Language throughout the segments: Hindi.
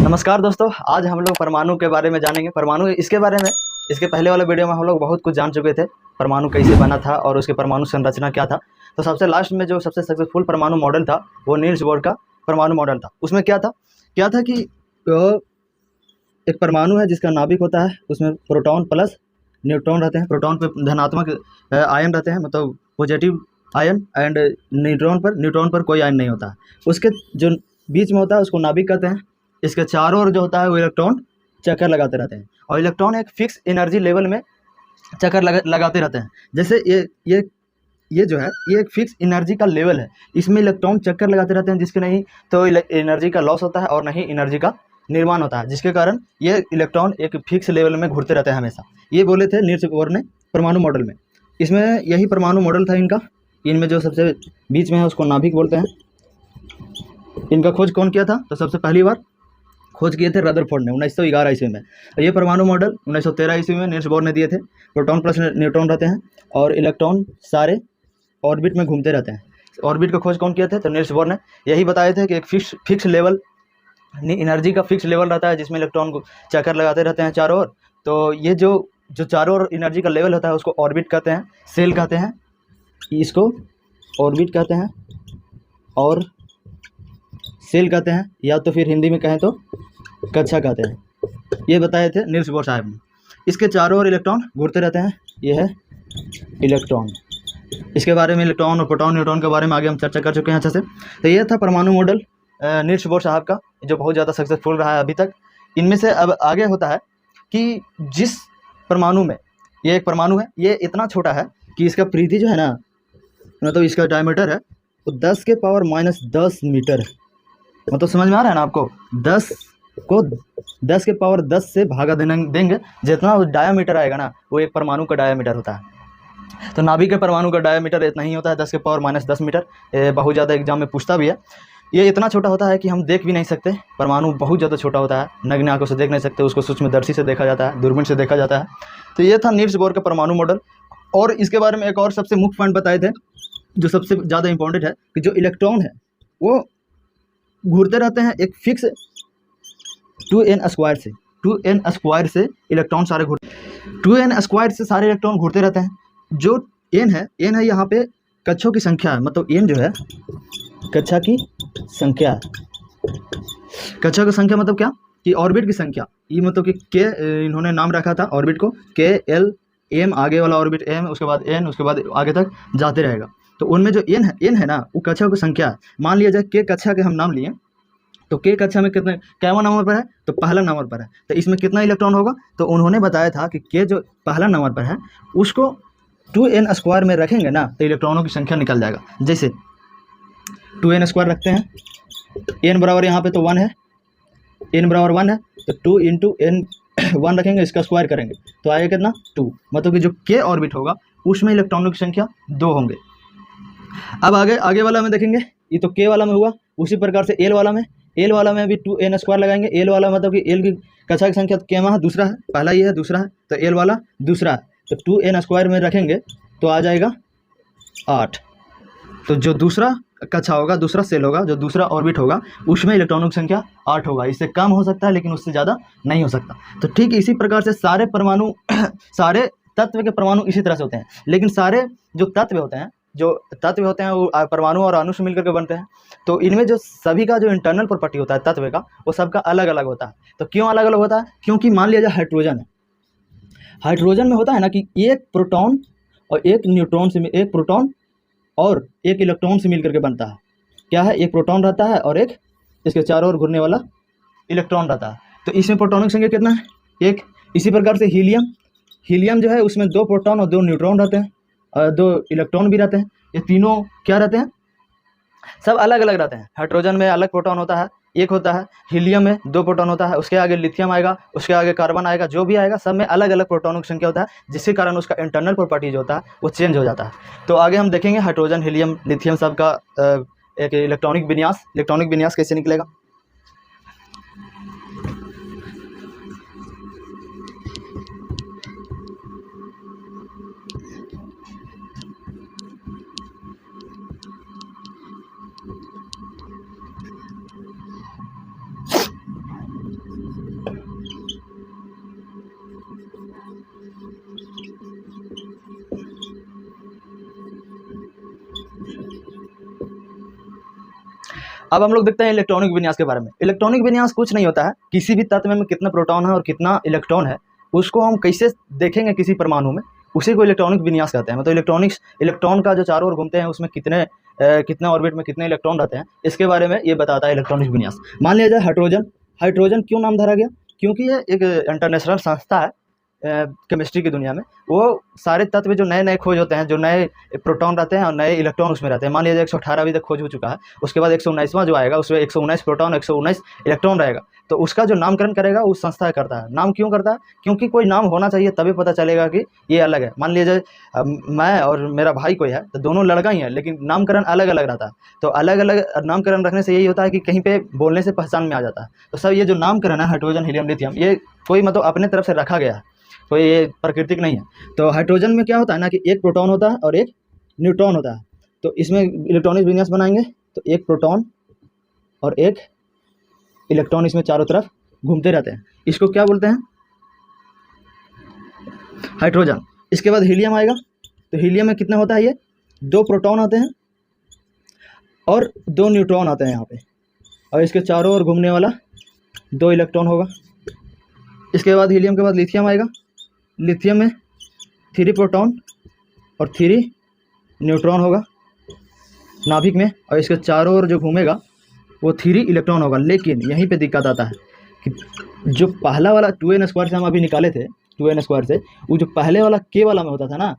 नमस्कार दोस्तों, आज हम लोग परमाणु के बारे में जानेंगे। परमाणु इसके बारे में इसके पहले वाले वीडियो में हम लोग बहुत कुछ जान चुके थे। परमाणु कैसे बना था और उसके परमाणु संरचना क्या था। तो सबसे लास्ट में जो सबसे सक्सेसफुल परमाणु मॉडल था वो नील्स बोर का परमाणु मॉडल था। उसमें क्या था कि एक परमाणु है जिसका नाभिक होता है, उसमें प्रोटॉन प्लस न्यूट्रॉन रहते हैं। प्रोटॉन पर धनात्मक आयन रहते हैं, मतलब पॉजिटिव आयन, एंड न्यूट्रॉन पर कोई आयन नहीं होता है। उसके जो बीच में होता है उसको नाभिक कहते हैं। इसके चारों ओर जो होता है वो इलेक्ट्रॉन चक्कर लगाते रहते हैं, और इलेक्ट्रॉन एक फिक्स एनर्जी लेवल में चक्कर लगाते रहते हैं। जैसे ये जो है ये एक फिक्स एनर्जी का लेवल है, इसमें इलेक्ट्रॉन चक्कर लगाते रहते हैं, जिसके नहीं तो एनर्जी का लॉस होता है और नहीं एनर्जी का निर्माण होता है, जिसके कारण ये इलेक्ट्रॉन एक फिक्स लेवल में घूरते रहते हैं हमेशा। ये बोले थे नील्स बोर ने परमाणु मॉडल में। इसमें यही परमाणु मॉडल था इनका। इनमें जो सबसे बीच में है उसको नाभिक बोलते हैं। इनका खोज कौन किया था? तो सबसे पहली बार खोज किए थे रदरफोर्ड ने 1911 ईस्वी में। ये परमाणु मॉडल 1913 ईस्वी में नील्स बोर ने दिए थे। प्रोटॉन प्लस न्यूट्रॉन रहते हैं और इलेक्ट्रॉन सारे ऑर्बिट में घूमते रहते हैं। ऑर्बिट का खोज कौन किए थे? तो नील्स बोर ने। यही बताए थे कि एक फिक्स लेवल एनर्जी का फिक्स लेवल रहता है, जिसमें इलेक्ट्रॉन को चक्कर लगाते रहते हैं चारों ओर। तो ये जो चारों ओर एनर्जी का लेवल होता है उसको ऑर्बिट कहते हैं, सेल कहते हैं, इसको ऑर्बिट कहते हैं और सेल कहते हैं, या तो फिर हिंदी में कहें तो कक्षा कहते हैं। ये बताए थे नील्स बोर साहब ने। इसके चारों ओर इलेक्ट्रॉन घूरते रहते हैं। ये है इलेक्ट्रॉन। इसके बारे में इलेक्ट्रॉन और प्रोटॉन न्यूट्रॉन के बारे में आगे हम चर्चा कर चुके हैं अच्छे से। तो ये था परमाणु मॉडल नील्स बोर साहब का, जो बहुत ज़्यादा सक्सेसफुल रहा है अभी तक। इनमें से अब आगे होता है कि जिस परमाणु में ये एक परमाणु है, ये इतना छोटा है कि इसका परिधि जो है ना, मतलब इसका डायमीटर है वो 10 के पावर -10 मीटर है। मतलब समझ में आ रहा है ना आपको? 10 को 10 के पावर 10 से भागा देंगे, जितना डायामीटर आएगा ना वो एक परमाणु का डायामीटर होता है। तो नाभिक के परमाणु का डायामीटर इतना ही होता है, 10 के पावर -10 मीटर। बहुत ज़्यादा एग्जाम में पूछता भी है। ये इतना छोटा होता है कि हम देख भी नहीं सकते। परमाणु बहुत ज़्यादा छोटा होता है, नग्न आंखों से देख नहीं सकते, उसको सूक्ष्मदर्शी से देखा जाता है, दूरबीन से देखा जाता है। तो ये था नील्स बोर का परमाणु मॉडल। और इसके बारे में एक और सबसे मुख्य पॉइंट बताए थे, जो सबसे ज़्यादा इंपॉर्टेंट है, कि जो इलेक्ट्रॉन है वो घूरते रहते हैं एक फिक्स 2n² से इलेक्ट्रॉन सारे घूरते 2n² से सारे इलेक्ट्रॉन घूरते रहते हैं। जो n है यहाँ पे कक्षों की संख्या है, मतलब n जो है कक्षा की संख्या है। कक्षा की संख्या मतलब क्या कि ऑर्बिट की संख्या। ये मतलब कि के इन्होंने नाम रखा था ऑर्बिट को, के एल एम, आगे वाला ऑर्बिट एम, उसके बाद एन, उसके बाद आगे तक जाते रहेगा। तो उनमें जो एन है ना वो कक्षा की संख्या है। मान लिया जाए के कक्षा के हम नाम लिए, तो के कक्षा में कितने कैवा नंबर पर है? तो पहला नंबर पर है। तो इसमें कितना इलेक्ट्रॉन होगा? तो उन्होंने बताया था कि के जो पहला नंबर पर है उसको 2n² में रखेंगे ना तो इलेक्ट्रॉनों की संख्या निकल जाएगा। जैसे 2n² रखते हैं, n बराबर यहाँ पे तो 1 है, n बराबर 1 है, तो 2 × n 1 रखेंगे, इसका स्क्वायर करेंगे तो आएगा कितना? 2। मतलब कि जो के ऑर्बिट होगा उसमें इलेक्ट्रॉनों की संख्या 2 होंगे। अब आगे वाला में देखेंगे, ये तो के वाला में हुआ। उसी प्रकार से एल वाला में भी 2n² लगाएंगे। एल वाला मतलब कि एल की कक्षा की संख्या के वहाँ दूसरा है, पहला ये है, दूसरा है, तो एल वाला दूसरा है, तो 2n² में रखेंगे तो आ जाएगा 8। तो जो दूसरा कक्षा होगा, दूसरा सेल होगा, जो दूसरा ऑर्बिट होगा, उसमें इलेक्ट्रॉनों की संख्या 8 होगा। इससे कम हो सकता है लेकिन उससे ज़्यादा नहीं हो सकता। तो ठीक इसी प्रकार से सारे परमाणु सारे तत्व के परमाणु इसी तरह से होते हैं। लेकिन सारे जो तत्व होते हैं वो परमाणु और अणु से मिलकर के बनते हैं। तो इनमें जो सभी का जो इंटरनल प्रॉपर्टी होता है तत्व का, वो सबका अलग अलग होता है। तो क्यों अलग अलग होता है? क्योंकि मान लिया जाए हाइड्रोजन है, हाइड्रोजन में होता है ना कि एक प्रोटॉन और एक इलेक्ट्रॉन से मिलकर के बनता है। क्या है? एक प्रोटॉन रहता है और एक इसके चारों ओर घूमने वाला इलेक्ट्रॉन रहता है। तो इसमें प्रोटॉनों की संख्या कितना है? 1। इसी प्रकार से हीलियम जो है उसमें 2 प्रोटॉन और 2 न्यूट्रॉन रहते हैं, और 2 इलेक्ट्रॉन भी रहते हैं। ये तीनों क्या रहते हैं? सब अलग अलग रहते हैं। हाइड्रोजन में अलग प्रोटॉन होता है, एक होता है। हीलियम में 2 प्रोटॉन होता है, उसके आगे लिथियम आएगा, उसके आगे कार्बन आएगा। जो भी आएगा सब में अलग अलग प्रोटॉनों की संख्या होता है, जिसके कारण उसका इंटरनल प्रॉपर्टी जो होता है वो चेंज हो जाता है। तो आगे हम देखेंगे हाइड्रोजन, हीलियम, लिथियम सब का एक इलेक्ट्रॉनिक विन्यास कैसे निकलेगा। अब हम लोग देखते हैं इलेक्ट्रॉनिक विन्यास के बारे में। इलेक्ट्रॉनिक विन्यास कुछ नहीं होता है, किसी भी तत्व में कितना प्रोटॉन है और कितना इलेक्ट्रॉन है उसको हम कैसे देखेंगे किसी परमाणु में, उसी को इलेक्ट्रॉनिक विन्यास कहते हैं। मतलब इलेक्ट्रॉनिक्स, इलेक्ट्रॉन का जो चारों ओर घूमते हैं उसमें कितने ऑर्बिट में कितने इलेक्ट्रॉन रहते हैं, इसके बारे में ये बताता है इलेक्ट्रॉनिक विन्यास। मान लिया जाए हाइड्रोजन। हाइड्रोजन क्यों नाम धरा गया? क्योंकि ये एक इंटरनेशनल संस्था है केमिस्ट्री की दुनिया में। वो सारे तत्व जो नए नए खोज होते हैं, जो नए प्रोटॉन रहते हैं और नए इलेक्ट्रॉन उसमें रहते हैं। मान लीजिए 118 अभी तक खोज हो चुका है, उसके बाद 119वां जो आएगा उसमें 119 प्रोटॉन 119 इलेक्ट्रॉन रहेगा। तो उसका जो नामकरण करेगा उस संस्था करता है। नाम क्यों करता है? क्योंकि कोई नाम होना चाहिए, तभी पता चलेगा कि ये अलग है। मान लीजिए मैं और मेरा भाई कोई है, तो दोनों लड़का ही है लेकिन नामकरण अलग अलग रहता है। तो अलग अलग नामकरण रखने से यही होता है कि कहीं पे बोलने से पहचान में आ जाता है। तो सब ये जो नामकरण है हाइड्रोजन, हीलियम, लिथियम, ये कोई मतलब अपने तरफ से रखा गया है, कोई ये प्राकृतिक नहीं है। तो हाइड्रोजन में क्या होता है ना कि एक प्रोटॉन होता है और एक न्यूट्रॉन होता है। तो इसमें इलेक्ट्रॉनिक विन्यास बनाएंगे तो एक प्रोटॉन और एक इलेक्ट्रॉन इसमें चारों तरफ घूमते रहते हैं। इसको क्या बोलते हैं? हाइड्रोजन। इसके बाद हीलियम आएगा। तो हीलियम में कितना होता है? ये 2 प्रोटॉन आते हैं और 2 न्यूट्रॉन आते हैं यहाँ पे, और इसके चारों ओर घूमने वाला 2 इलेक्ट्रॉन होगा। इसके बाद हीलियम के बाद लिथियम आएगा। लिथियम में 3 प्रोटॉन और 3 न्यूट्रॉन होगा नाभिक में, और इसके चारों ओर जो घूमेगा वो 3 इलेक्ट्रॉन होगा। लेकिन यहीं पे दिक्कत आता है कि जो पहला वाला 2n² से हम अभी निकाले थे, 2n² से, वो जो पहले वाला k वाला में होता था ना,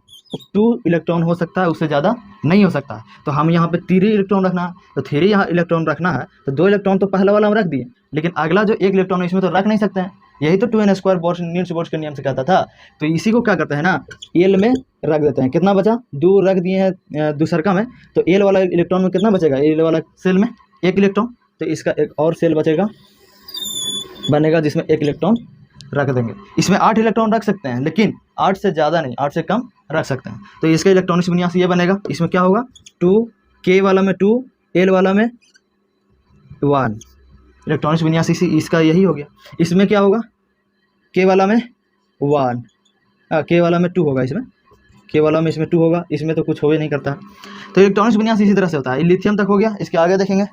2 इलेक्ट्रॉन हो सकता है, उससे ज़्यादा नहीं हो सकता। तो हम यहाँ पे 3 इलेक्ट्रॉन रखना है, तो 3 यहाँ इलेक्ट्रॉन रखना है, तो 2 इलेक्ट्रॉन तो पहला वाला हम रख दिए, लेकिन अगला जो 1 इलेक्ट्रॉन है इसमें तो रख नहीं सकते हैं। यही तो 2n² नील्स बोर्स के नियम से कहता था। तो इसी को क्या करते हैं ना, एल में रख देते हैं। कितना बचा? 2 रख दिए हैं दूसरका में, तो एल वाला इलेक्ट्रॉन में कितना बचेगा? एल वाला सेल में 1 इलेक्ट्रॉन, तो इसका एक और सेल बचेगा बनेगा जिसमें 1 इलेक्ट्रॉन रख देंगे। इसमें 8 इलेक्ट्रॉन रख सकते हैं, लेकिन 8 से ज़्यादा नहीं, 8 से कम रख सकते हैं। तो इसका इलेक्ट्रॉनिक विन्यास ये बनेगा। इसमें क्या होगा? 2, k वाला में 2, l वाला में 1। इलेक्ट्रॉनिक विन्यास इसका यही हो गया। इसमें क्या होगा? k वाला में 1, k वाला में 2 होगा। इसमें k वाला में इसमें 2 होगा, इसमें तो कुछ हो ही नहीं करता। तो इलेक्ट्रॉनिक विन्यास इसी तरह से होता है। लिथियम तक हो गया। इसके आगे देखेंगे,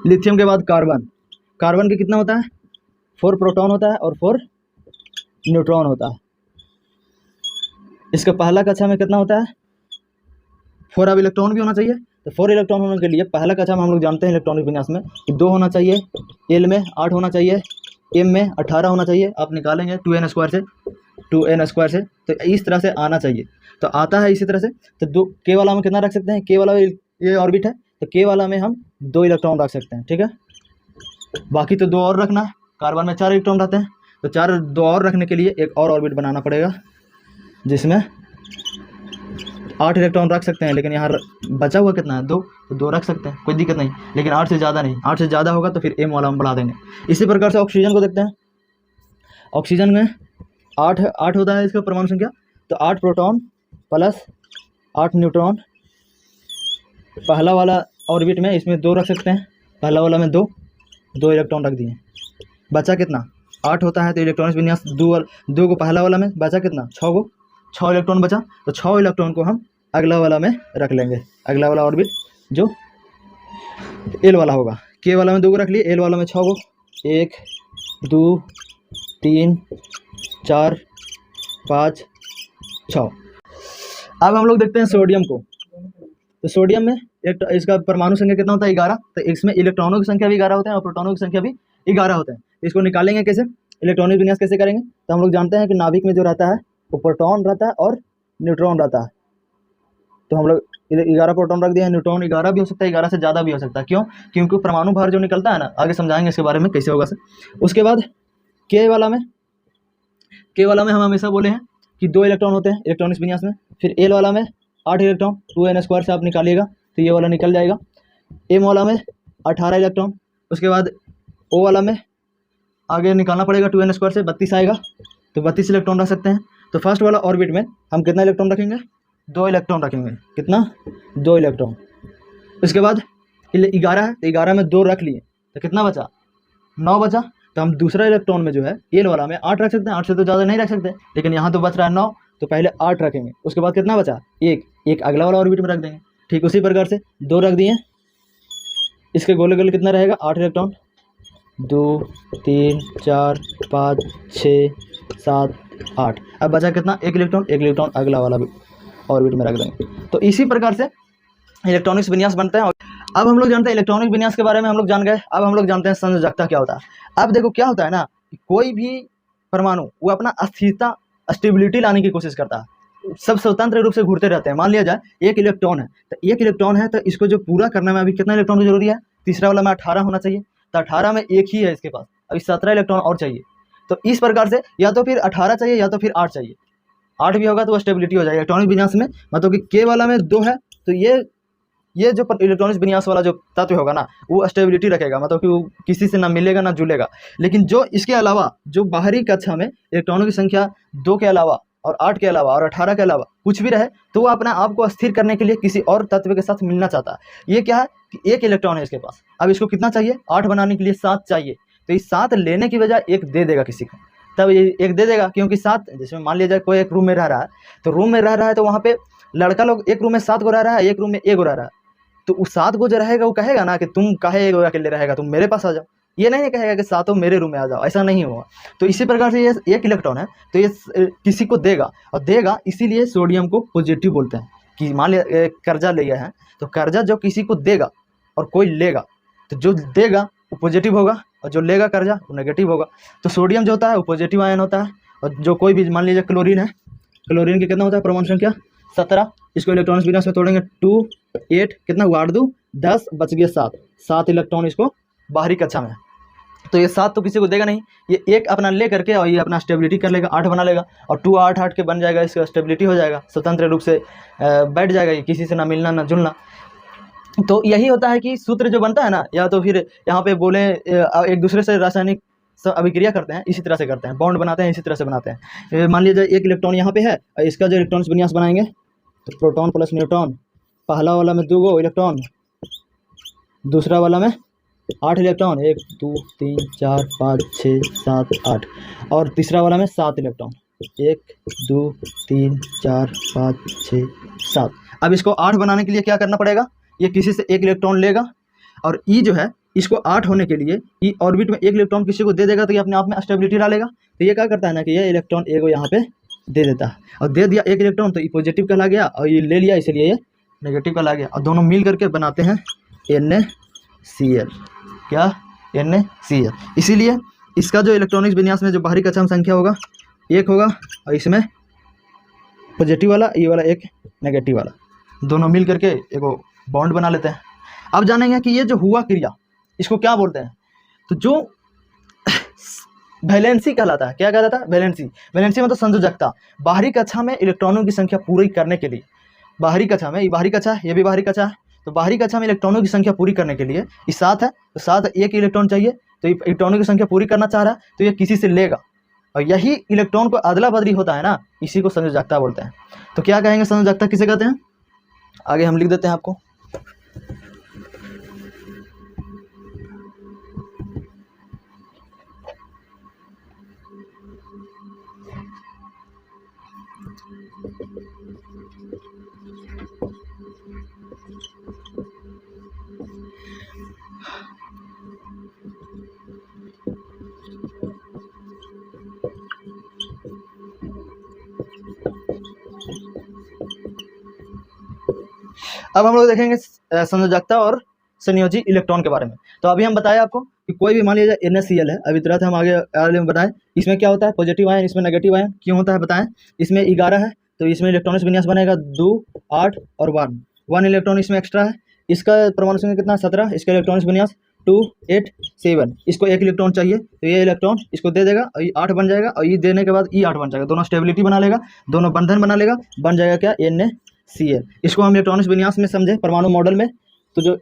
लिथियम के बाद कार्बन। कार्बन के कितना होता है? 4 प्रोटॉन होता है और 4 न्यूट्रॉन होता है। इसका पहला कक्षा में कितना होता है? 4 अब इलेक्ट्रॉन भी होना चाहिए। तो 4 इलेक्ट्रॉन होने के लिए पहला कक्षा में हम लोग जानते हैं इलेक्ट्रॉनिक विन्यास में कि 2 होना चाहिए, एल में 8 होना चाहिए, एम में 18 होना चाहिए। आप निकालेंगे 2n² से, तो इस तरह से आना चाहिए। तो आता है इसी तरह से। तो 2 k वाला में कितना रख सकते हैं? k वाला ये ऑर्बिट है, तो k वाला में हम 2 इलेक्ट्रॉन रख सकते हैं, ठीक है। बाकी तो 2 और रखना है। कार्बन में 4 इलेक्ट्रॉन रहते हैं, तो 2 और रखने के लिए एक और ऑर्बिट बनाना पड़ेगा जिसमें 8 इलेक्ट्रॉन रख सकते हैं। लेकिन यहाँ बचा हुआ कितना है? 2, तो 2 रख सकते हैं, कोई दिक्कत नहीं। लेकिन 8 से ज़्यादा नहीं, 8 से ज़्यादा होगा तो फिर m वाला हम बढ़ा देंगे। इसी प्रकार से ऑक्सीजन को देखते हैं। ऑक्सीजन में 8 होता है इसका परमाणु संख्या। तो 8 प्रोटॉन प्लस 8 न्यूट्रॉन पहला वाला ऑर्बिट में, इसमें 2 रख सकते हैं। पहला वाला में 2 इलेक्ट्रॉन रख दिए। बचा कितना? 8 होता है, तो इलेक्ट्रॉनिक विन्यास 2 को पहला वाला में बचा कितना? 6 इलेक्ट्रॉन बचा। तो 6 इलेक्ट्रॉन को हम अगला वाला में रख लेंगे। अगला वाला ऑर्बिट जो एल वाला होगा। के वाला में 2 को रख लिए, एल वाला में 6 को, 1 2 3 4 5 6। अब हम लोग देखते हैं सोडियम को। तो सोडियम में इसका परमाणु संख्या कितना होता है? 11। तो इसमें इलेक्ट्रॉनों की संख्या भी 11 होते हैं और प्रोटॉनों की संख्या भी 11 होते हैं। इसको निकालेंगे कैसे? इलेक्ट्रॉनिक विन्यास कैसे करेंगे? तो हम लोग जानते हैं कि नाभिक में जो रहता है वो प्रोटॉन रहता है और न्यूट्रॉन रहता है। तो हम लोग 11 प्रोटॉन रख दिए हैं। न्यूट्रॉन 11 भी हो सकता है, 11 से ज़्यादा भी हो सकता है। क्यों? क्योंकि परमाणु भार जो निकलता है ना, आगे समझाएंगे इसके बारे में कैसे होगा सर। उसके बाद के वाला में हम हमेशा बोले हैं कि 2 इलेक्ट्रॉन होते हैं इलेक्ट्रॉनिक विन्यास में। फिर एल वाला में 8 इलेक्ट्रॉन, 2n² से आप निकालिएगा तो ये वाला निकल जाएगा। एम वाला में 18 इलेक्ट्रॉन। उसके बाद ओ वाला में आगे निकालना पड़ेगा 2n² से, 32 आएगा। तो 32 इलेक्ट्रॉन रख सकते हैं। तो फर्स्ट वाला ऑर्बिट में हम कितना इलेक्ट्रॉन रखेंगे? 2 इलेक्ट्रॉन रखेंगे। कितना? 2 इलेक्ट्रॉन। उसके बाद 11 है, तो 11 में 2 रख लिए, तो कितना बचा? 9 बचा। तो हम दूसरा इलेक्ट्रॉन में जो है एल वाला में 8 रख सकते हैं। 8 से तो ज़्यादा नहीं रख सकते, लेकिन यहाँ तो बच रहा है 9, तो पहले 8 रखेंगे। उसके बाद कितना बचा? 1। एक अगला वाला ऑर्बिट में रख देंगे। ठीक उसी प्रकार से 2 रख दिए, इसके गोले गोले कितना रहेगा 8 इलेक्ट्रॉन, 2 3 4 5 6 7 8। अब बचा कितना, 1 इलेक्ट्रॉन अगला वाला भी ऑर्बिट में रख देंगे। तो इसी प्रकार से इलेक्ट्रॉनिक्स विन्यास बनता है। अब हम लोग जानते हैं इलेक्ट्रॉनिक विन्यास के बारे में हम लोग जान गए। अब हम लोग जानते हैं संयोजकता क्या होता है। अब देखो क्या होता है ना, कोई भी परमाणु वो अपना अस्थिरता स्टेबिलिटी लाने की कोशिश करता है, सब स्वतंत्र रूप से घूरते रहते हैं। मान लिया जाए 1 इलेक्ट्रॉन है, तो 1 इलेक्ट्रॉन है, तो इसको जो पूरा करने में अभी कितना इलेक्ट्रॉन की जरूरी है, तीसरा वाला में 18 होना चाहिए, तो 18 में 1 ही है इसके पास, अभी 17 इलेक्ट्रॉन और चाहिए। तो इस प्रकार से या तो फिर 18 चाहिए या तो फिर 8 चाहिए, 8 भी होगा तो वो स्टेबिलिटी हो जाएगी इलेक्ट्रॉनिक विन्यास में। मतलब कि के वाला में 2 है, तो ये जो इलेक्ट्रॉनिक विन्यास वाला जो तत्व होगा ना, वो स्टेबिलिटी रखेगा, मतलब कि वो किसी से ना मिलेगा ना जुलेगा। लेकिन जो इसके अलावा जो बाहरी कक्षा में इलेक्ट्रॉनों की संख्या 2 के अलावा और 8 के अलावा और 18 के अलावा कुछ भी रहे, तो वो अपने आप को स्थिर करने के लिए किसी और तत्व के साथ मिलना चाहता है। ये क्या है कि 1 इलेक्ट्रॉन है इसके पास, अब इसको कितना चाहिए, 8 बनाने के लिए 7 चाहिए, तो इस 7 लेने की बजाय 1 दे देगा किसी को, तब ये 1 दे देगा। क्योंकि 7, जैसे मान लिया जाए कोई एक रूम में रह रहा है, तो रूम में रह रहा है तो वहाँ पे लड़का लोग एक रूम में 7 को रह रहा है, एक रूम में 1 को रह रहा है, तो उस 7 को जो रहेगा वो कहेगा ना कि तुम काहे 1 अकेले रहेगा, तुम मेरे पास आ जाओ। ये नहीं कहेगा कि 7 मेरे रूम में आ जाओ, ऐसा नहीं होगा। तो इसी प्रकार से ये 1 इलेक्ट्रॉन है, तो ये किसी को देगा, और देगा इसीलिए सोडियम को पॉजिटिव बोलते हैं। कि मान लिया कर्जा लिया है, तो कर्जा जो किसी को देगा और कोई लेगा, तो जो देगा वो पॉजिटिव होगा और जो लेगा कर्जा वो नेगेटिव होगा। तो सोडियम जो होता है वो पॉजिटिव आयन होता है, और जो कोई भी मान लीजिए क्लोरीन है, क्लोरीन की कितना होता है परमाणु संख्या 17, इसको इलेक्ट्रॉनिक्स विन्यास में तोड़ेंगे 2 8 कितना हुआ 8 2 10 बच गया 7 इलेक्ट्रॉन इसको बाहरी कक्षा में। तो ये 7 तो किसी को देगा नहीं, ये 1 अपना ले करके और ये अपना स्टेबिलिटी कर लेगा, 8 बना लेगा, और 2 8 8 के बन जाएगा, इसका स्टेबिलिटी हो जाएगा, स्वतंत्र रूप से बैठ जाएगा, ये किसी से ना मिलना ना जुलना। तो यही होता है कि सूत्र जो बनता है ना, या तो फिर यहाँ पे बोले एक दूसरे से रासायनिक अभिक्रिया करते हैं, इसी तरह से करते हैं, बॉन्ड बनाते हैं, इसी तरह से बनाते हैं। मान लीजिए 1 इलेक्ट्रॉन यहाँ पे है, और इसका जो इलेक्ट्रॉनिक्स विन्यास बनाएंगे तो प्रोटॉन प्लस न्यूट्रॉन, पहला वाला में 2 इलेक्ट्रॉन, दूसरा वाला में 8 इलेक्ट्रॉन, 1 2 3 4 5 6 7 8, और तीसरा वाला में 7 इलेक्ट्रॉन, 1 2 3 4 5 6 7। अब इसको 8 बनाने के लिए क्या करना पड़ेगा, ये किसी से 1 इलेक्ट्रॉन लेगा, और ई जो है इसको 8 होने के लिए ई ऑर्बिट में 1 इलेक्ट्रॉन किसी को दे देगा, तो ये अपने आप में स्टेबिलिटी डालेगा। तो ये क्या करता है ना कि ये इलेक्ट्रॉन ए को यहाँ पे दे देता है, और दे दिया 1 इलेक्ट्रॉन, तो ये पॉजिटिव कहला गया, और ये ले लिया इसलिए ये नेगेटिव कहला गया, और दोनों मिल करके बनाते हैं NaCl। क्या NaCl। इसीलिए इसका जो इलेक्ट्रॉनिक्स विन्यास में जो बाहरी कक्षा में संख्या होगा 1 होगा, और इसमें पॉजिटिव वाला, ये वाला 1 नेगेटिव वाला, दोनों मिल करके एक बॉन्ड बना लेते हैं। अब जानेंगे कि ये जो हुआ क्रिया इसको क्या बोलते हैं। तो जो वैलेंसी कहलाता है, क्या कहलाता है, वैलेंसी। वैलेंसी मतलब संयोजकता। बाहरी कक्षा में इलेक्ट्रॉनों की संख्या पूरी करने के लिए, बाहरी कक्षा में, ये बाहरी कक्षा है, ये भी बाहरी कक्षा है, तो बाहरी कक्षा में इलेक्ट्रॉनों की संख्या पूरी करने के लिए ये 7 है, तो 7 1 इलेक्ट्रॉन चाहिए, तो इलेक्ट्रॉनों की संख्या पूरी करना चाह रहा है, तो ये किसी से लेगा, और यही इलेक्ट्रॉन को अदला बदली होता है ना, इसी को संयोजकता बोलते हैं। तो क्या कहेंगे संयोजकता किसे कहते हैं, आगे हम लिख देते हैं आपको। अब हम लोग देखेंगे संयोजकता और संयोजी इलेक्ट्रॉन के बारे में। तो अभी हम बताएं आपको कि कोई भी मान लीजिए NaCl है, अभी तरह से हम आगे में बताएं, इसमें क्या होता है पॉजिटिव आयन, इसमें नेगेटिव आयन क्यों होता है बताएं। इसमें 11 है, तो इसमें इलेक्ट्रॉनिक्स विन्यास बनेगा 2 8 और 1 इलेक्ट्रॉन इसमें एक्स्ट्रा है, इसका परमाणु संख्या कितना 17, इसका इलेक्ट्रॉनिक्स विन्यास 2 8 7, इसको 1 इलेक्ट्रॉन चाहिए, तो ये इलेक्ट्रॉन इसको दे देगा, और ये 8 बन जाएगा, और ये देने के बाद ये 8 बन जाएगा, दोनों स्टेबिलिटी बना लेगा, दोनों बंधन बना लेगा, बन जाएगा क्या NaCl। इसको हम इलेक्ट्रॉनिक्स विन्यास में समझे परमाणु मॉडल में। तो जो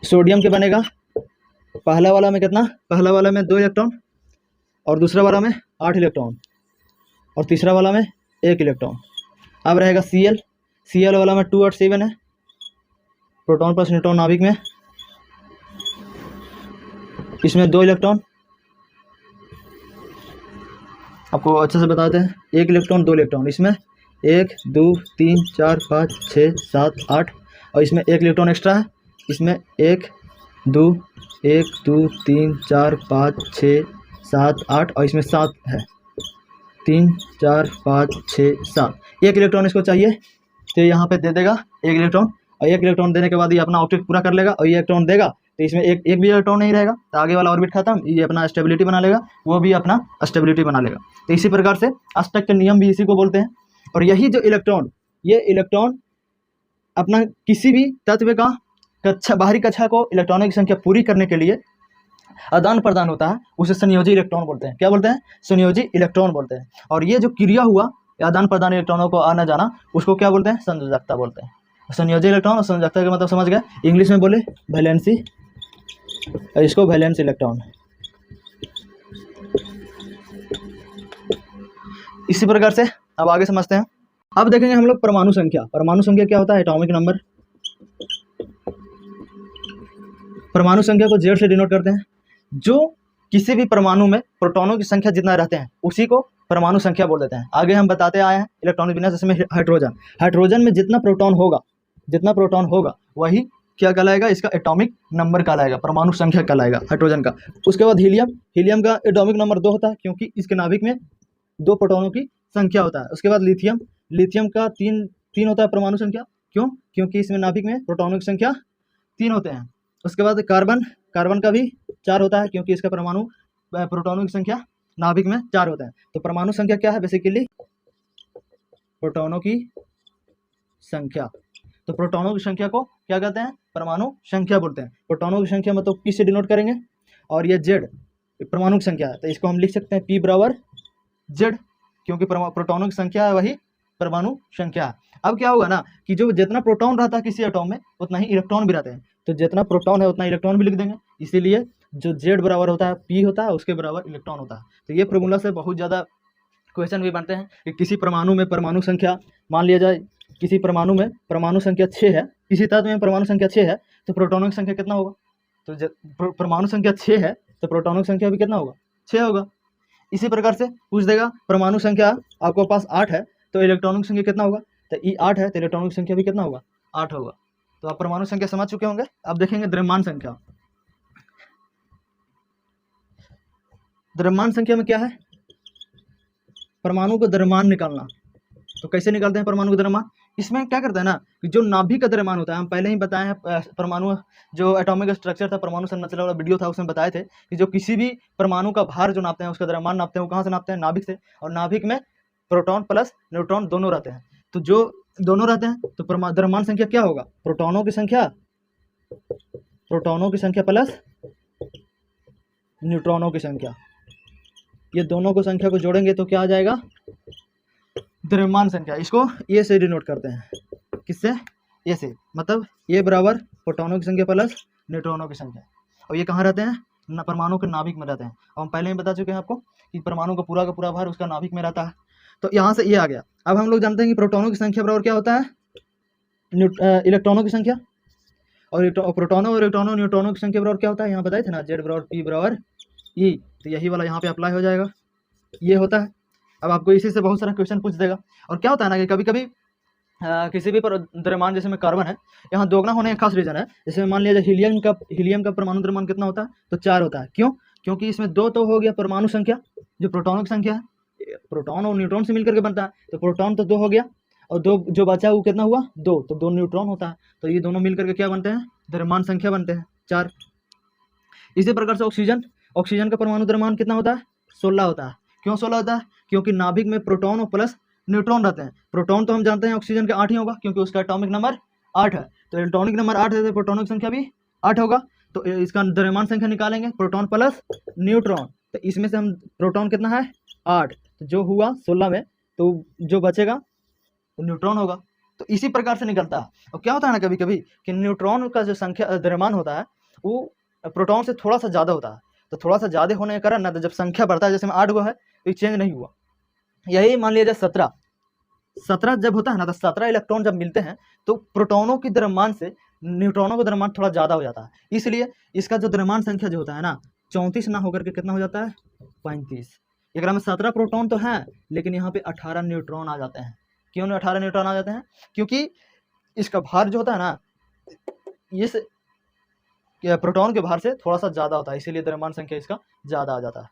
सोडियम के बनेगा, पहला वाला में कितना, पहला वाला में 2 इलेक्ट्रॉन, और दूसरा वाला में 8 इलेक्ट्रॉन, और तीसरा वाला में 1 इलेक्ट्रॉन। अब रहेगा Cl वाला में 2 8 7 है, प्रोटॉन प्लस न्यूट्रॉन नाभिक में, इसमें 2 इलेक्ट्रॉन, आपको अच्छे से बताते हैं, 1 इलेक्ट्रॉन 2 इलेक्ट्रॉन, इसमें 1 2 3 4 5 6 7 8 और इसमें एक इलेक्ट्रॉन एक्स्ट्रा है। इसमें 1 2 3 4 5 6 7 8 और इसमें 7 है। 3 4 5 6 7 एक इलेक्ट्रॉन इसको चाहिए, तो यहाँ पे दे देगा एक इलेक्ट्रॉन, और एक इलेक्ट्रॉन देने के बाद ये अपना ऑब्जेक्ट पूरा कर लेगा। और ये इलेक्ट्रॉन देगा तो इसमें एक भी इलेक्ट्रॉन नहीं रहेगा, तो आगे वाला ऑर्बिट खत्म, ये अपना स्टेबिलिटी बना लेगा, वो भी अपना स्टेबिलिटी बना लेगा। तो इसी प्रकार से अस्टक के नियम भी इसी को बोलते हैं। और यही जो इलेक्ट्रॉन, ये इलेक्ट्रॉन अपना किसी भी तत्व का कक्षा, बाहरी कक्षा को इलेक्ट्रॉनों की संख्या पूरी करने के लिए आदान प्रदान होता है, उसे संयोजी इलेक्ट्रॉन बोलते हैं। क्या बोलते हैं? संयोजी इलेक्ट्रॉन बोलते हैं। और ये जो क्रिया हुआ आदान प्रदान इलेक्ट्रॉनों को आना जाना, उसको क्या बोलते हैं? संयोजकता बोलते हैं। संयोजी इलेक्ट्रॉन और संयोजकता का मतलब समझ गए। इंग्लिश में बोले वैलेंसी, इसको वैलेंस इलेक्ट्रॉन। इसी प्रकार से अब आगे समझते हैं। अब देखेंगे हम लोग परमाणु संख्या। परमाणु संख्या क्या होता है? Atomic number. परमाणु संख्या को Z से डिनोट करते हैं। जो किसी भी परमाणु में प्रोटॉनों की संख्या जितना रहते हैं उसी को परमाणु संख्या बोल देते हैं। आगे हम बताते आए हैं इलेक्ट्रॉनिक विन्यास, जिसमें हाइड्रोजन, हाइड्रोजन में जितना प्रोटॉन होगा वही क्या कहलाएगा? इसका एटॉमिक नंबर कहलाएगा, परमाणु संख्या कहलाएगा हाइड्रोजन का। उसके बाद हीलियम, हीलियम का एटॉमिक नंबर 2 होता है, क्योंकि इसके नाभिक में 2 प्रोटॉनों की संख्या होता है। उसके बाद लिथियम, लिथियम का 3 होता है परमाणु संख्या। क्यों? क्योंकि इसमें नाभिक में प्रोटॉनों की संख्या 3 होते हैं। उसके बाद कार्बन, कार्बन का भी 4 होता है, क्योंकि इसका परमाणु प्रोटॉनों की संख्या नाभिक में 4 होते हैं। तो परमाणु संख्या क्या है? बेसिकली प्रोटॉनों की संख्या। तो प्रोटॉनों की संख्या को क्या कहते हैं? परमाणु संख्या बोलते हैं। प्रोटॉनों की संख्या मतलब किससे डिनोट करेंगे? और ये Z परमाणु की संख्या है, तो इसको हम लिख सकते हैं P बराबर Z, क्योंकि प्रोटॉनों की संख्या है वही परमाणु संख्या है। अब क्या होगा ना कि जो जितना प्रोटॉन रहता है किसी एटॉम में उतना ही इलेक्ट्रॉन भी रहते हैं, तो जितना प्रोटॉन है उतना इलेक्ट्रॉन भी लिख देंगे। इसीलिए जो Z बराबर होता है P होता है, उसके बराबर इलेक्ट्रॉन होता है। तो ये फॉर्मूला से बहुत ज़्यादा क्वेश्चन भी बनते हैं कि किसी परमाणु में परमाणु संख्या, मान लिया जाए किसी परमाणु में परमाणु संख्या 6 है, किसी तत्व में परमाणु संख्या 6 है, तो प्रोटॉनों की संख्या कितना होगा? तो परमाणु संख्या 6 है तो प्रोटॉनों की संख्या भी कितना होगा? 6 होगा। इसी प्रकार से पूछ देगा परमाणु संख्या आपके पास 8 है तो इलेक्ट्रॉनों की संख्या कितना होगा? तो ई 8 है तो इलेक्ट्रॉनों की संख्या भी कितना होगा? 8 होगा। तो आप परमाणु संख्या समझ चुके होंगे। अब देखेंगे द्रव्यमान संख्या। द्रव्यमान संख्या में क्या है? परमाणु का द्रव्यमान निकालना। तो कैसे निकालते हैं परमाणु का द्रव्यमान? इसमें क्या करता है ना कि जो नाभिक का द्रव्यमान होता है, हम पहले ही बताए हैं, परमाणु जो एटॉमिक स्ट्रक्चर था, परमाणु संरचना वाला वीडियो था, उसमें बताए थे कि जो किसी भी परमाणु का भार जो नापते हैं, उसका द्रव्यमान नापते हैं, वो कहाँ से नापते हैं? नाभिक से। और नाभिक में प्रोटॉन प्लस न्यूट्रॉन दोनों रहते हैं। तो जो दोनों रहते हैं तो द्रव्यमान संख्या क्या होगा? प्रोटॉनों की संख्या प्लस न्यूट्रॉनों की संख्या, ये दोनों को संख्या को जोड़ेंगे तो क्या आ जाएगा? द्रव्यमान संख्या। इसको ए से डिनोट करते हैं। किससे? ए से। मतलब ए बराबर प्रोटॉनों की संख्या प्लस न्यूट्रॉनों की संख्या। और ये कहाँ रहते हैं? परमाणु के नाभिक में रहते हैं। और हम पहले ही बता चुके हैं आपको कि परमाणु का पूरा भार उसका नाभिक में रहता है। तो यहाँ से ये आ गया। अब हम लोग जानते हैं कि प्रोटॉनों की संख्या बराबर क्या होता है? इलेक्ट्रॉनों की संख्या। और प्रोटॉनों और इलेक्ट्रॉनों न्यूट्रॉनों की संख्या बराबर क्या होता है? यहाँ बताए थे ना, Z बराबर P बराबर E। तो यही वाला यहाँ पे अप्लाई हो जाएगा, ये होता है। अब आपको इसी से बहुत सारा क्वेश्चन पूछ देगा। और क्या होता है ना कि कभी कभी किसी भी द्रव्यमान, जैसे में कार्बन है, यहाँ दोगुना होने का खास रीजन है। जैसे मान लिया जाए हीलियम का परमाणु द्रव्यमान कितना होता है? तो 4 होता है। क्यों? क्योंकि इसमें 2 तो हो गया परमाणु संख्या, जो प्रोटॉनों की संख्या है, प्रोटॉन और न्यूट्रॉन से मिलकर के बनता है। तो प्रोटॉन तो 2 हो गया, और 2 जो बचा वो कितना हुआ? 2। तो 2 न्यूट्रॉन होता है। तो ये दोनों मिलकर के क्या बनते हैं? द्रव्यमान संख्या बनते हैं 4। इसी प्रकार से ऑक्सीजन का परमाणु द्रव्यमान कितना होता है? 16 होता है। क्यों 16 होता है? क्योंकि नाभिक में प्रोटॉन और प्लस न्यूट्रॉन रहते हैं। प्रोटॉन तो हम जानते हैं ऑक्सीजन का 8 ही होगा, क्योंकि उसका एटॉमिक नंबर 8 है। तो एटॉमिक नंबर 8 है तो प्रोटॉनों की संख्या भी 8 होगा। तो इसका द्रव्यमान संख्या निकालेंगे, प्रोटॉन प्लस न्यूट्रॉन। तो इसमें से हम प्रोटॉन कितना है? 8। तो जो हुआ 16 में, तो जो बचेगा न्यूट्रॉन होगा। तो इसी प्रकार से निकलता है। और क्या होता है ना कभी कभी कि न्यूट्रॉन का जो संख्या द्रव्यमान होता है वो प्रोटॉन से थोड़ा सा ज़्यादा होता है। तो थोड़ा सा ज़्यादा होने के कारण ना, तो जब संख्या बढ़ता है, जैसे में 8 हुआ है तो चेंज नहीं हुआ। यही मान लिया जाए 17 जब होता है ना, तो 17 इलेक्ट्रॉन जब मिलते हैं तो प्रोटॉनों की द्रव्यमान से न्यूट्रॉनों का द्रव्यमान थोड़ा ज़्यादा हो जाता है। इसलिए इसका जो द्रव्यमान संख्या जो होता है ना, 34 ना होकर के कितना हो जाता है? 35। एक में 17 प्रोटॉन तो है, लेकिन यहाँ पे 18 न्यूट्रॉन आ जाते हैं। क्यों 18 न्यूट्रॉन आ जाते हैं? क्योंकि इसका भार जो होता है ना, इस प्रोटॉन के भार से थोड़ा सा ज़्यादा होता है, इसीलिए द्रव्यमान संख्या इसका ज़्यादा आ जाता है।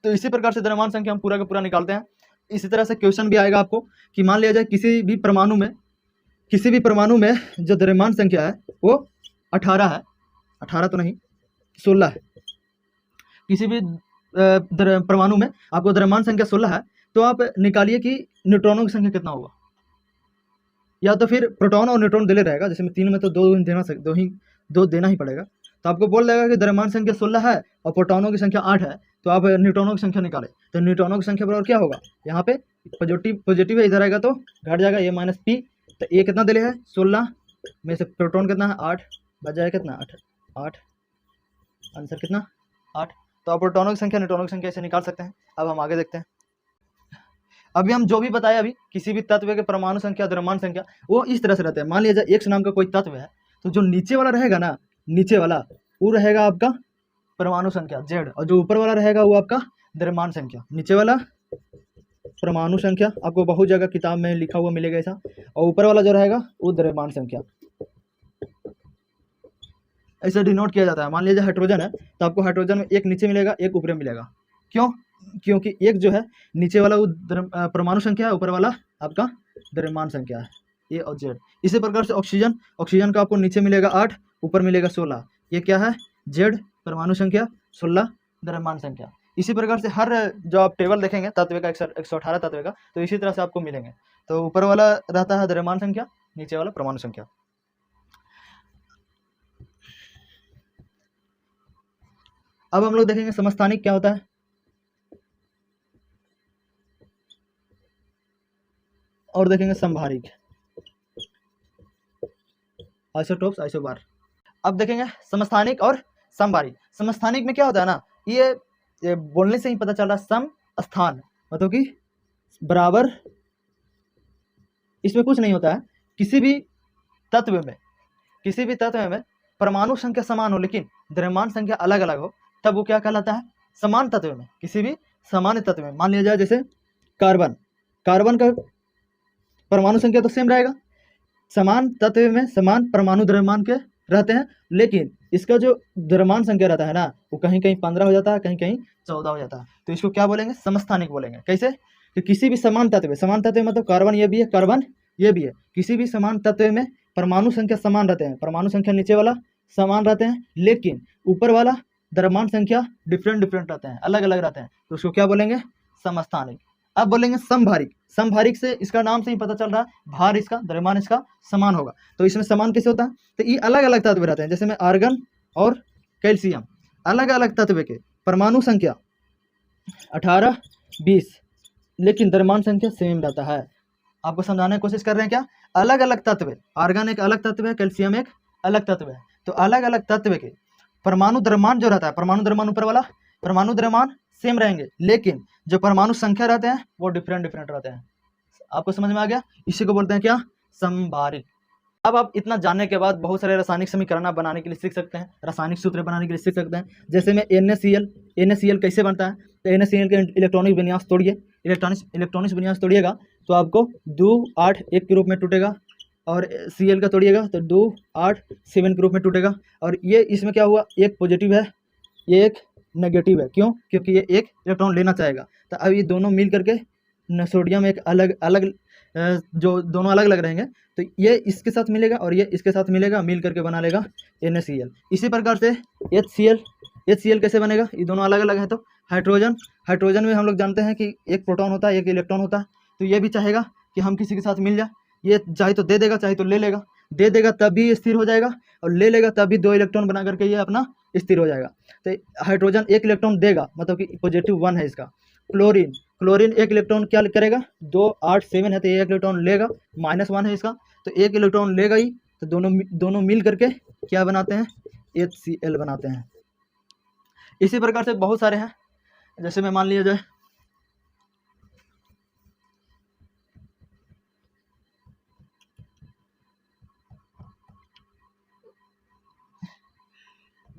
तो इसी प्रकार से द्रव्यमान संख्या हम पूरा का पूरा निकालते हैं। इसी तरह से क्वेश्चन भी आएगा आपको कि मान लिया जाए किसी भी परमाणु में जो द्रव्यमान संख्या है वो 18 है, 18 तो नहीं 16 है। किसी भी परमाणु में आपको द्रव्यमान संख्या 16 है, तो आप निकालिए कि न्यूट्रॉनों की संख्या कितना होगा। या तो फिर प्रोटॉन और न्यूट्रॉन दिले रहेगा, जैसे में 3 में तो दो देना ही पड़ेगा। तो आपको बोल देगा कि द्रव्यमान संख्या 16 है और प्रोटॉनों की संख्या 8 है, तो आप न्यूट्रॉनों की संख्या निकालें। तो न्यूट्रॉनों की संख्या बराबर क्या होगा, यहाँ पे पॉजिटिव है, इधर आएगा तो घट जाएगा ये माइनस पी। तो ए कितना दिले है 16 में से प्रोटॉन कितना है 8, बच जाएगा कितना 8, आंसर कितना 8। तो आप प्रोटॉनों की संख्या न्यूट्रॉनों की संख्या ऐसे निकाल सकते हैं। अब हम आगे देखते हैं। अभी हम जो भी बताया, अभी किसी भी तत्व के परमाणु संख्या द्रव्यमान संख्या वो इस तरह से रहते हैं। मान लिया जाए X नाम का कोई तत्व है, तो जो नीचे वाला रहेगा ना, नीचे वाला वो रहेगा आपका परमाणु संख्या Z, और जो ऊपर वाला रहेगा वो आपका द्रव्यमान संख्या। नीचे वाला परमाणु संख्या आपको बहुत जगह किताब में लिखा हुआ मिलेगा ऐसा, और ऊपर वाला जो रहेगा वो द्रव्यमान संख्या, ऐसा डिनोट किया जाता है। मान लीजिए हाइड्रोजन है, तो आपको हाइड्रोजन में एक नीचे मिलेगा एक ऊपर मिलेगा। क्यों? क्योंकि एक जो है नीचे वाला वो परमाणु संख्या है, ऊपर वाला आपका द्रव्यमान संख्या है, ए और जेड। इसी प्रकार से ऑक्सीजन का आपको नीचे मिलेगा 8, ऊपर मिलेगा 16। ये क्या है? जेड परमाणु संख्या, 16 द्रव्यमान संख्या। इसी प्रकार से हर जो आप टेबल देखेंगे तत्व का 118 तत्व का, तो इसी तरह से आपको मिलेंगे। तो ऊपर वाला रहता है द्रव्यमान संख्या, नीचे वाला परमाणु संख्या। अब हम लोग देखेंगे समस्थानिक क्या होता है, और देखेंगे संभारिक, आइसोटोप्स, आइसोबार। अब देखेंगे समस्थानिक और समभारिक। समस्थानिक में क्या होता है ना, ये बोलने से ही पता चल रहा है, सम स्थान मतलब कि बराबर, इसमें कुछ नहीं होता है। किसी भी तत्व में परमाणु संख्या समान हो लेकिन द्रव्यमान संख्या अलग अलग हो, तब वो क्या कहलाता है? समान तत्व में। किसी भी सामान्य तत्व में, मान लिया जाए जैसे कार्बन का परमाणु संख्या तो सेम रहेगा, समान तत्व में समान परमाणु द्रव्यमान के रहते हैं, लेकिन इसका जो द्रव्यमान संख्या रहता है ना, वो कहीं कहीं 15 हो जाता है, कहीं कहीं 14 हो जाता है। तो इसको क्या बोलेंगे? समस्थानिक बोलेंगे। कैसे? कि किसी भी समान तत्व मतलब कार्बन ये भी है, कार्बन ये भी है, किसी भी समान तत्व में परमाणु संख्या समान रहते हैं, परमाणु संख्या नीचे वाला समान रहते हैं, लेकिन ऊपर वाला द्रव्यमान संख्या डिफरेंट रहते हैं, अलग अलग रहते हैं, तो उसको क्या बोलेंगे? समस्थानिक। अब बोलेंगे समभारिक से इसका नाम से ही पता चल रहा है, भार इसका, द्रव्यमान इसका समान होगा। तो इसमें समान कैसे होता है? तो ये अलग अलग तत्व रहते हैं, जैसे में आर्गन और कैल्शियम, अलग अलग तत्व के परमाणु संख्या 18, 20, लेकिन द्रव्यमान संख्या सेम रहता है। आपको समझाने की कोशिश कर रहे हैं क्या? अलग अलग तत्व, आर्गन एक अलग तत्व है, कैल्शियम एक अलग तत्व है, तो अलग अलग तत्व के परमाणु द्रव्यमान जो रहता है, परमाणु द्रव्यमान ऊपर वाला, परमाणु द्रव्यमान सेम रहेंगे, लेकिन जो परमाणु संख्या रहते हैं वो डिफरेंट रहते हैं। आपको समझ में आ गया? इसी को बोलते हैं क्या? समभारिक। अब आप इतना जानने के बाद बहुत सारे रासायनिक समीकरण बनाने के लिए सीख सकते हैं, रासायनिक सूत्र बनाने के लिए सीख सकते हैं। जैसे में NaCl कैसे बनता है? तो NaCl के इलेक्ट्रॉनिक विन्यास तोड़िए, इलेक्ट्रॉनिक विन्यास तोड़िएगा तो आपको 2, 8, 1 के रूप में टूटेगा, और Cl का तोड़िएगा तो 2, 8, 7 के रूप में टूटेगा। और ये इसमें क्या हुआ? एक पॉजिटिव है, ये एक नेगेटिव है। क्यों? क्योंकि ये एक इलेक्ट्रॉन लेना चाहेगा। तो अब ये दोनों मिल करके सोडियम एक अलग जो दोनों अलग अलग रहेंगे, तो ये इसके साथ मिलेगा और ये इसके साथ मिलेगा, मिल करके बना लेगा NaCl। इसी प्रकार से HCl कैसे बनेगा? ये दोनों अलग अलग है। तो हाइड्रोजन में हम लोग जानते हैं कि एक प्रोटॉन होता है, एक इलेक्ट्रॉन होता है, तो ये भी चाहेगा कि हम किसी के साथ मिल जाए। ये चाहे तो दे देगा, चाहे तो ले लेगा। दे देगा तब भी स्थिर हो जाएगा, और ले लेगा तब भी 2 इलेक्ट्रॉन बना करके ये अपना स्थिर हो जाएगा। तो हाइड्रोजन 1 इलेक्ट्रॉन देगा, मतलब कि पॉजिटिव 1 है इसका। क्लोरीन 1 इलेक्ट्रॉन क्या करेगा? 2, 8, 7 है, तो 1 इलेक्ट्रॉन लेगा, -1 है इसका, तो 1 इलेक्ट्रॉन लेगा ही। तो दोनों मिल करके क्या बनाते हैं? HCl बनाते हैं। इसी प्रकार से बहुत सारे हैं, जैसे मैं मान लिया जाए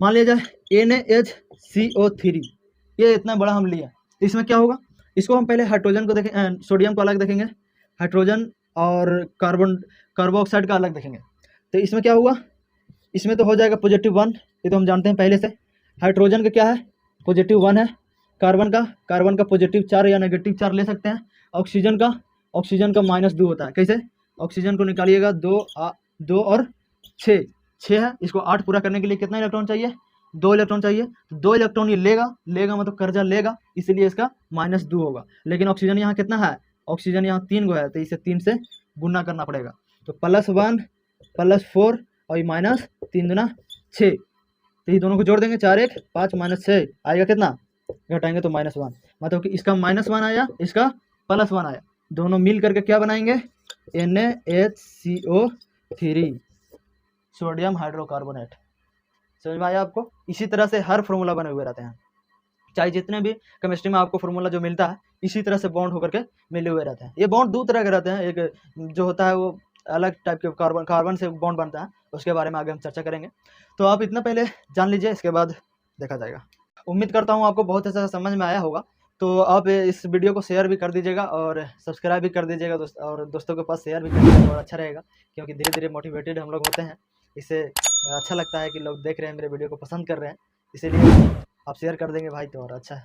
NaHCO3, ये इतना बड़ा हम लिया, इसमें क्या होगा? इसको हम पहले हाइड्रोजन को देखें, सोडियम को अलग देखेंगे, हाइड्रोजन और कार्बन ऑक्साइड का अलग देखेंगे। तो इसमें क्या हुआ, इसमें तो हो जाएगा +1, ये तो हम जानते हैं पहले से। हाइड्रोजन का क्या है, +1 है। कार्बन का +4 या -4 ले सकते हैं। ऑक्सीजन का -2 होता है। कैसे, ऑक्सीजन को निकालिएगा, 2 और 6 है। इसको 8 पूरा करने के लिए कितना इलेक्ट्रॉन चाहिए, 2 इलेक्ट्रॉन चाहिए। तो 2 इलेक्ट्रॉन ये लेगा मतलब कर्जा लेगा, इसलिए इसका -2 होगा। लेकिन ऑक्सीजन यहाँ कितना है, ऑक्सीजन यहाँ 3 गो है, तो इसे 3 से गुना करना पड़ेगा। तो +1 +4 और ये -3 दूना 6, तो ये दोनों को जोड़ देंगे, 4 1 5 -6 आएगा कितना, घटाएंगे तो -1। मतलब कि इसका -1 आया, इसका +1 आया, दोनों मिल करके क्या बनाएंगे, NaHCO3 सोडियम हाइड्रोकार्बोनेट। समझ में आया आपको। इसी तरह से हर फॉर्मूला बने हुए रहते हैं, चाहे जितने भी केमिस्ट्री में आपको फॉर्मूला जो मिलता है इसी तरह से बॉन्ड होकर के मिले हुए रहते हैं। ये बॉन्ड दो तरह के रहते हैं, एक जो होता है वो अलग टाइप के कार्बन से बॉन्ड बनता है, उसके बारे में आगे हम चर्चा करेंगे। तो आप इतना पहले जान लीजिए, इसके बाद देखा जाएगा। उम्मीद करता हूँ आपको बहुत अच्छा समझ में आया होगा। तो आप इस वीडियो को शेयर भी कर दीजिएगा और सब्सक्राइब भी कर दीजिएगा और दोस्तों के पास शेयर भी कर दीजिएगा, और अच्छा रहेगा, क्योंकि धीरे धीरे मोटिवेटेड हम लोग होते हैं। इससे अच्छा लगता है कि लोग देख रहे हैं, मेरे वीडियो को पसंद कर रहे हैं, इसीलिए आप शेयर कर देंगे भाई तो और अच्छा है।